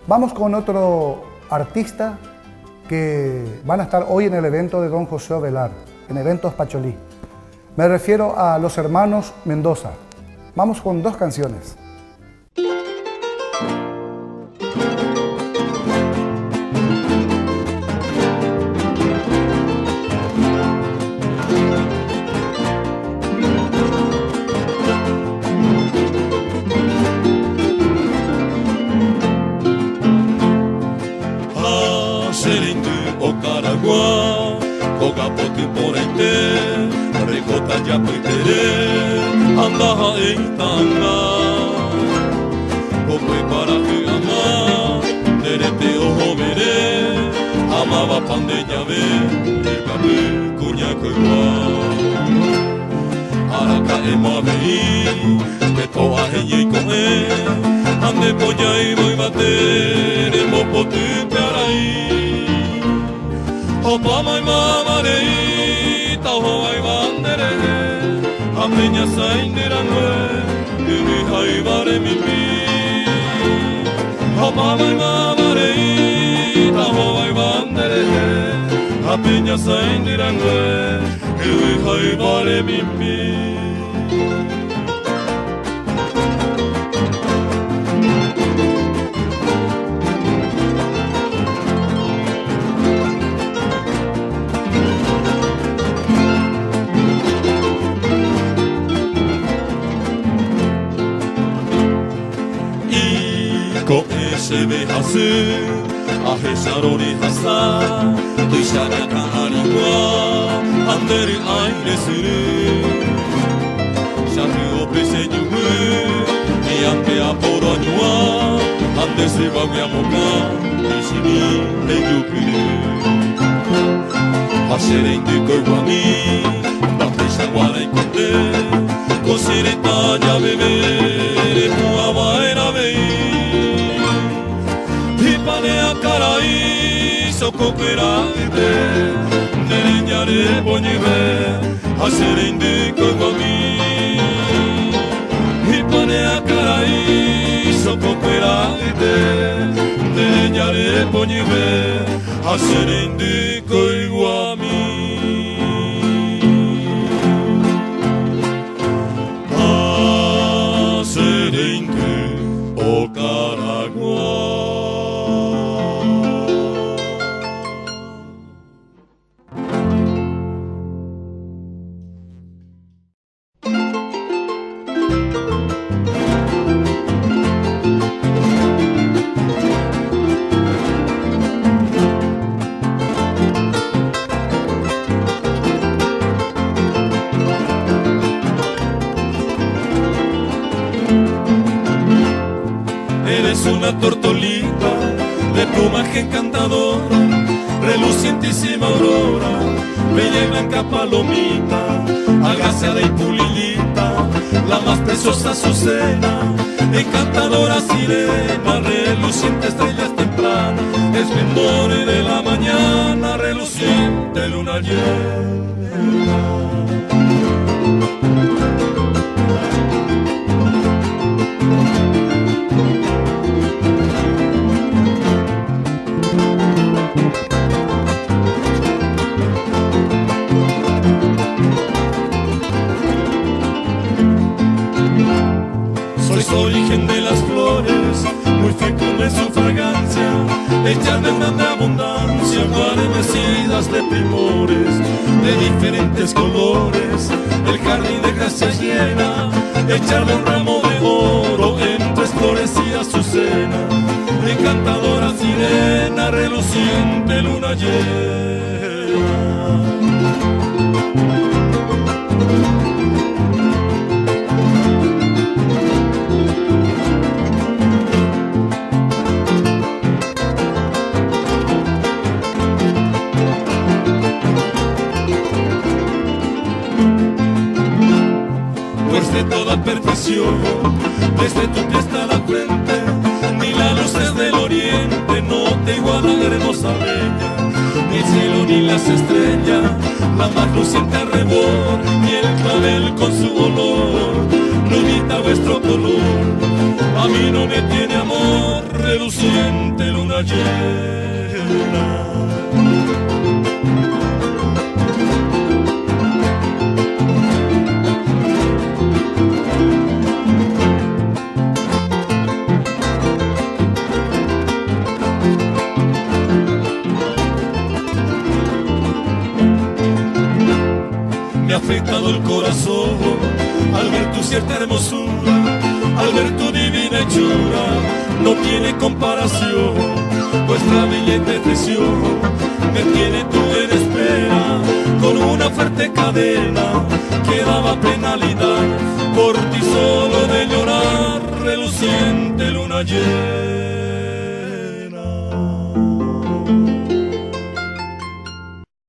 Vamos con otro artista que van a estar hoy en el evento de Don José Ovelar, en Eventos Pacholí. Me refiero a los hermanos Mendoza. Vamos con dos canciones. Kogapotu porente, rekota yapuitere, andaha eitanga. Kokoe para ama, nerete ohovere, amaba pande llave, ekabu kunya koiwa. Araka emabei, peto ahenye koe, ande poyai voy bater, mopotu pearai. Opa mai mama rei, tau hoai vandere, amenya sainderangue, umi hai vare mimi. Opa mai mama rei, tau hoai vandere, amenya sainderangue, umi hai vare mimi. Se ve hasu, ahe sarori hasa, tuishana ka ariwa, andere aire suru. Shaku o pese nyugu, niante aporo nyua, ande se bagya moka, ishimi he yukuru. Hashere indu koiwami, bate shawara ikonde, kosireta ya bebe, mua vaera vei. Panea carai, soco perante, nereñare boñive, hasere indico guami. Panea carai, soco perante, nereñare boñive, hasere indico guami. Hasere indico caragua. Eres una tortolita de plumaje encantadora, relucientísima aurora, bella y blanca palomita, agraciada y pulilita, la más preciosa azucena, encantadora sirena, reluciente estrellas temprana, esplendor de la mañana, reluciente luna llena. Origen de las flores, muy fecunda en su fragancia, hechas de grande abundancia, guarnecidas de primores, de diferentes colores, el jardín de gracias llena, hechas de un ramo de oro, entre flores y azucena, encantadora sirena, reluciente luna llena. De toda perfección, desde tu pie hasta la frente, ni las luces del oriente no te igualan, hermosa bella, ni el cielo ni las estrellas, la más luciente arrebol, ni el clavel con su olor, no imita vuestro color, a mí no me tiene amor, reluciente llena. Me ha afectado el corazón al ver tu cierta hermosura, al ver tu divina hechura, no tiene comparación. Vuestra bella imperfección me tiene tú en espera, con una fuerte cadena que daba penalidad, por ti solo de llorar, reluciente luna llena.